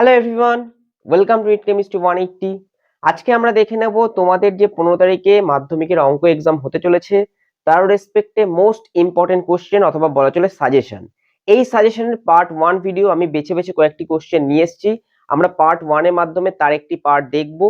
Hello everyone, welcome to it chemistry 180। আজকে আমরা দেখে নেব তোমাদের যে 15 তারিখে মাধ্যমিকের অঙ্ক এক্সাম হতে চলেছে তার রেসপেক্টে মোস্ট ইম্পর্টেন্ট কোশ্চেন অথবা বলা চলে সাজেশন। এই সাজেশনের পার্ট 1 ভিডিও আমি বেছে বেছে কয়েকটি কোশ্চেন নিয়ে এসেছি। আমরা পার্ট 1 এর মাধ্যমে তার একটি পার্ট দেখব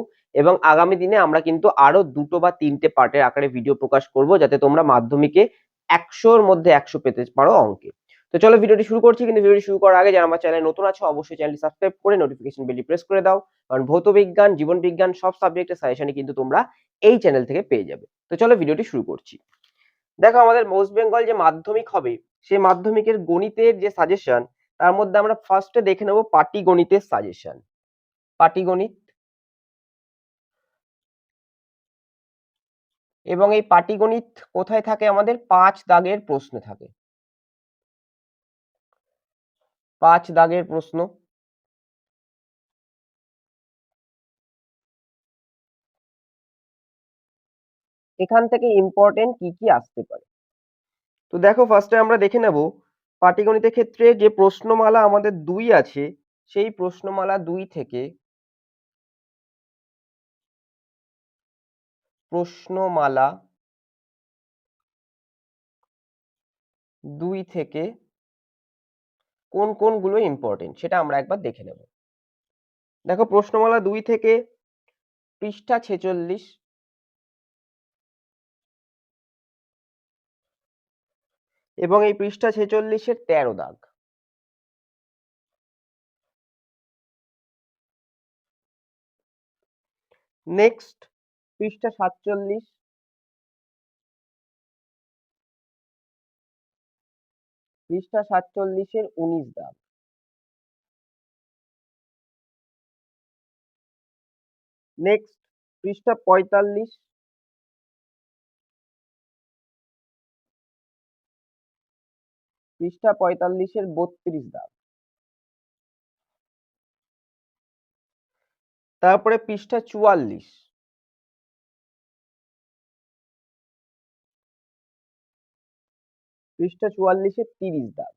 এবং আগামী দিনে আমরা কিন্তু আরো দুটো বা তিনটে পার্টের আকারে ভিডিও প্রকাশ করব যাতে তোমরা মাধ্যমিকে 100-র মধ্যে 100 পেতে পারো অঙ্কে। তো চলো ভিডিওটি শুরু করছি, কিন্তু ভিডিওটি শুরু করার আগে যারা আমার চ্যানেলে নতুন আছো অবশ্যই চ্যানেলটি সাবস্ক্রাইব করে নোটিফিকেশন বেলটি প্রেস করে দাও, কারণ ভৌত বিজ্ঞান, জীবন বিজ্ঞান সব সাবজেক্টের সাজেশনই কিন্তু তোমরা এই চ্যানেল থেকে পেয়ে যাবে। তো চলো ভিডিওটি শুরু করছি। দেখো, আমাদের ওয়েস্ট বেঙ্গল যে মাধ্যমিক হবে সেই মাধ্যমিকের গণিতের যে সাজেশন তার মধ্যে আমরা ফার্স্টে দেখে নেব পাটিগণিতের সাজেশন। পাটিগণিত, এবং এই পাটিগণিত কোথায় থাকে? আমাদের 5 দাগের প্রশ্ন থাকে। 5 দাগের প্রশ্ন। এখান থেকে ইম্পর্টেন্ট কি কি আসতে পারে। তো দেখো, ফার্স্টে আমরা দেখে নেব পাটিগণিতের ক্ষেত্রে যে প্রশ্নমালা আমাদের 2 আছে, সেই প্রশ্নমালা 2 থেকে প্রশ্নমালা 2 থেকে কোন কোনগুলো ইম্পর্টেন্ট সেটা আমরা একবার দেখে নেব। দেখো, প্রশ্নমালা 2 থেকে পৃষ্ঠা 46 এবং এই পৃষ্ঠা 46 এর 13 দাগ। নেক্সট পৃষ্ঠা 47, পৃষ্ঠা 47 এর 19 দাগ। নেক্সট পৃষ্ঠা 45, পৃষ্ঠা 45 এর 32 দাগ। তারপরে পৃষ্ঠা 44, পৃষ্ঠা 44 এর 30 দাগ।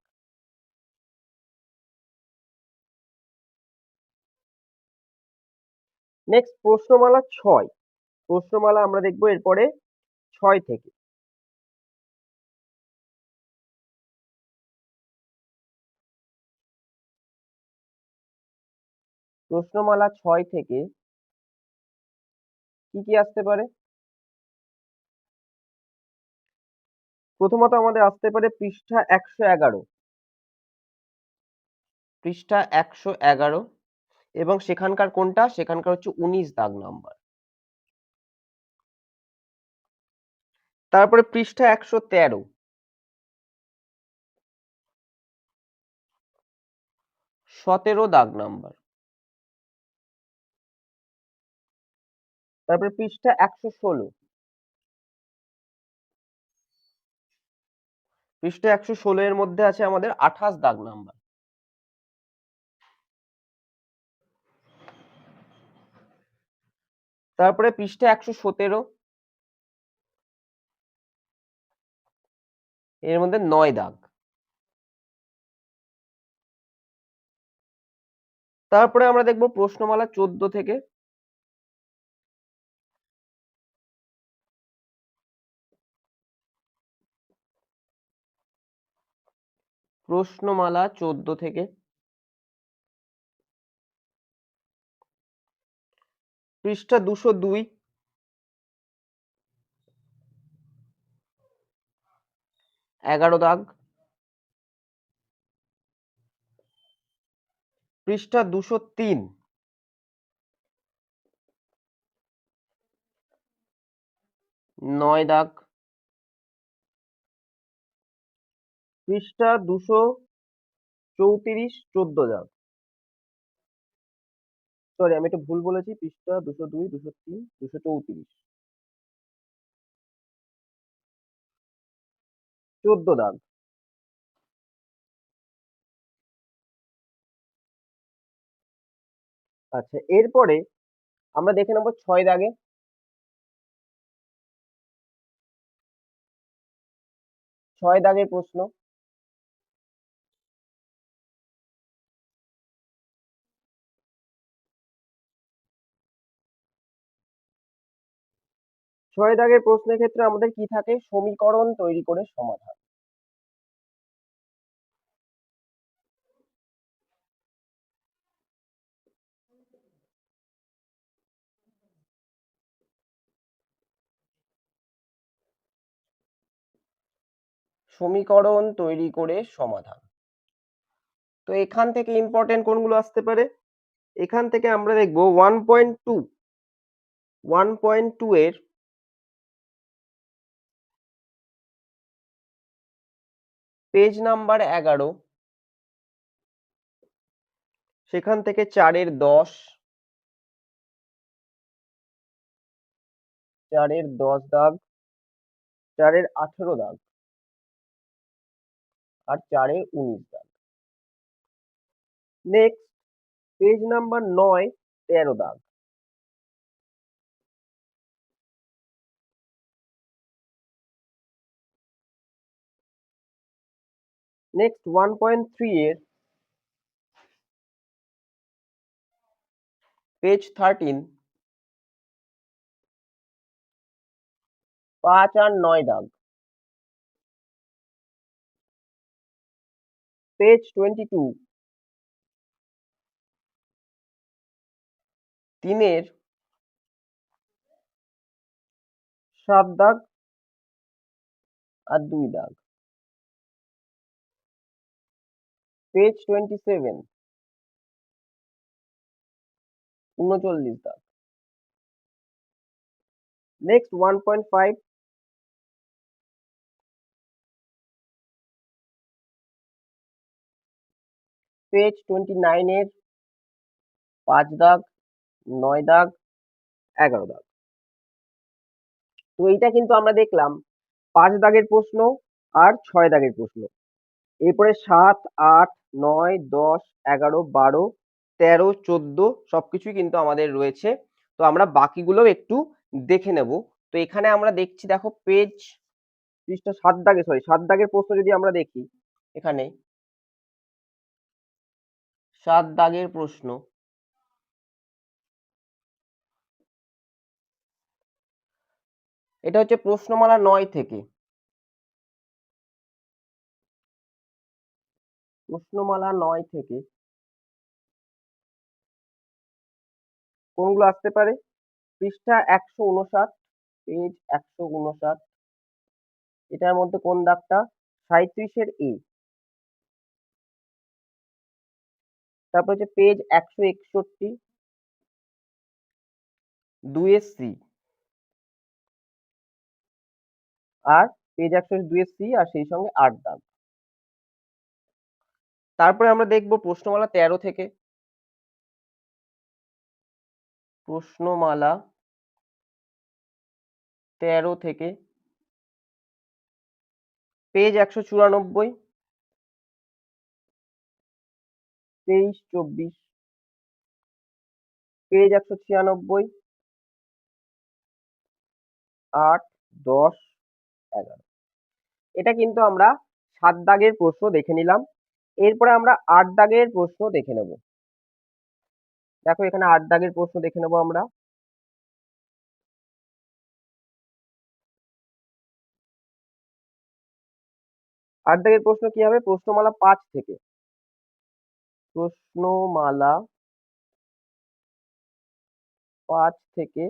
নেক্সট প্রশ্নমালা 6। প্রশ্নমালা আমরা দেখবো এরপরে 6 থেকে। প্রশ্নমালা 6 থেকে কি কি আসতে পারে? প্রথমত আমাদের আসতে পারে পৃষ্ঠা 111। পৃষ্ঠা 111 এবং সেখানকার কোনটা? সেখানকার হচ্ছে 19 দাগ নাম্বার। তারপরে পৃষ্ঠা 113, 17 দাগ নাম্বার। তারপরে পৃষ্ঠা 116, পৃষ্ঠা 116 এর মধ্যে আছে আমাদের 28 দাগ নাম্বার। তারপরে পৃষ্ঠা 117, এর মধ্যে 9 দাগ। তারপরে আমরা দেখব প্রশ্নমালা 14 থেকে। প্রশ্নমালা 14 থেকে পৃষ্ঠা 202, 11 দাগ। পৃষ্ঠা 203, 9 দাগ। পৃষ্ঠা 234, 14 দাগ। সরি, আমি একটু ভুল বলেছি, পৃষ্ঠা 202, 203, 234, 14 দাগ। আচ্ছা, এরপরে আমরা দেখে নেব 6 দাগে। 6 দাগের প্রশ্ন। 6 দাগের প্রশ্নের ক্ষেত্রে আমাদের কি থাকে, সমীকরণ তৈরি করে সমাধান। সমীকরণ তৈরি করে সমাধান। তো এখান থেকে ইম্পর্টেন্ট কোনগুলো আসতে পারে, এখান থেকে আমরা দেখব 1.2 এর পেজ নাম্বার 11, সেখান থেকে 4 এর 10, 4 এর 10 দাগ, 4 এর 18 দাগ আর 4 এর 19 দাগ। নেক্সট পেজ নাম্বার 9, 13 দাগ। নেক্সট 1.3 এর পেজ 13, 5 আর 9 দাগ। পেজ 22, 3 এর 7 দাগ আর 2 দাগ। পেজ 27, 39 দাগ। নেক্সট 1.5, পেজ 29 এর 5 দাগ, 9 দাগ, 11 দাগ। তো এইটা কিন্তু আমরা দেখলাম 5 দাগের প্রশ্ন আর 6 দাগের প্রশ্ন। এরপরে 7, 8, 9, 10, 11, 12, 13, 14 সবকিছুই কিন্তু আমাদের রয়েছে। তো আমরা বাকিগুলো একটু দেখে নেব। তো এখানে আমরা দেখছি, দেখো পৃষ্ঠা 7 দাগে, 7 দাগের প্রশ্ন যদি আমরা দেখি, এখানে 7 দাগের প্রশ্ন, এটা হচ্ছে প্রশ্নমালা 9 থেকে। প্রশ্নমালা 9 থেকে কোনগুলো আসতে পারে, পৃষ্ঠা 159, পেজ 159, এটার মধ্যে কোন দাগটা, 37 এর এ। তারপর হচ্ছে পেজ 161, 2 এর সি, আর পেজ 162 এর সি আর সেই সঙ্গে 8 দাগ। তারপরে আমরা দেখব প্রশ্নমালা 13 থেকে। প্রশ্নমালা 13 থেকে পেজ 194, 23, 24, পেজ 196, 8, 10, 11। এটা কিন্তু আমরা 7 দাগের প্রশ্ন দেখে নিলাম। এরপরে আমরা 8 দাগের প্রশ্ন দেখে নেব। দেখো এখানে 8 দাগের প্রশ্ন দেখে নেব আমরা। 8 দাগের প্রশ্ন কি হবে, প্রশ্নমালা 5 থেকে। প্রশ্নমালা 5 থেকে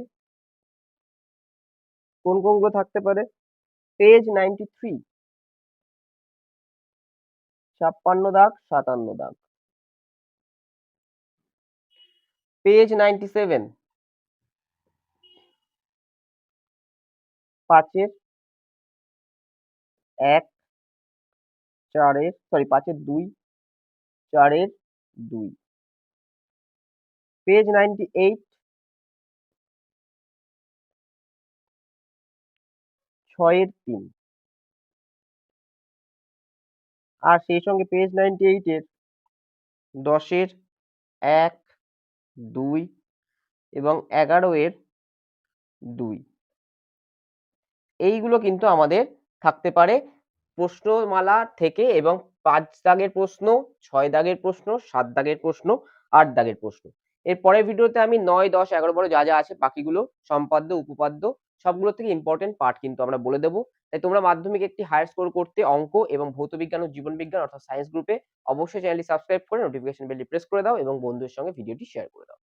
কোনগুলো থাকতে পারে, পেজ 93, 56 দাগ, 57 দাগ। পেজ 97, 5 এর 1, 4 এর 5 এর 2, 4 এর 2। পেজ 98, 6 এর 3। আর সেই সঙ্গে পেজ 98 এর 10 এর 1, 2 এবং 11 এর 2। এইগুলো কিন্তু আমাদের থাকতে পারে প্রশ্নমালা থেকে, এবং 5 দাগের প্রশ্ন, 6 দাগের প্রশ্ন, 7 দাগের প্রশ্ন, 8 দাগের প্রশ্ন। এর পরের ভিডিওতে আমি 9, 10, 11, 12 যা যা আছে বাকিগুলো সম্পাদ্য, উপপাদ্য সবগুলো থেকে ইম্পর্টেন্ট পার্ট কিন্তু আমরা বলে দেবো। তাই তোমরা মাধ্যমিকে একটি হায়ার স্কোর করতে অঙ্ক এবং ভৌত বিজ্ঞান ও জীবন বিজ্ঞান অর্থাৎ সায়েন্স গ্রুপে অবশ্যই চ্যানেলটি সাবস্ক্রাইব করে নোটিফিকেশন বেলটি প্রেস করে দাও এবং বন্ধুদের সঙ্গে ভিডিওটি শেয়ার করে দাও।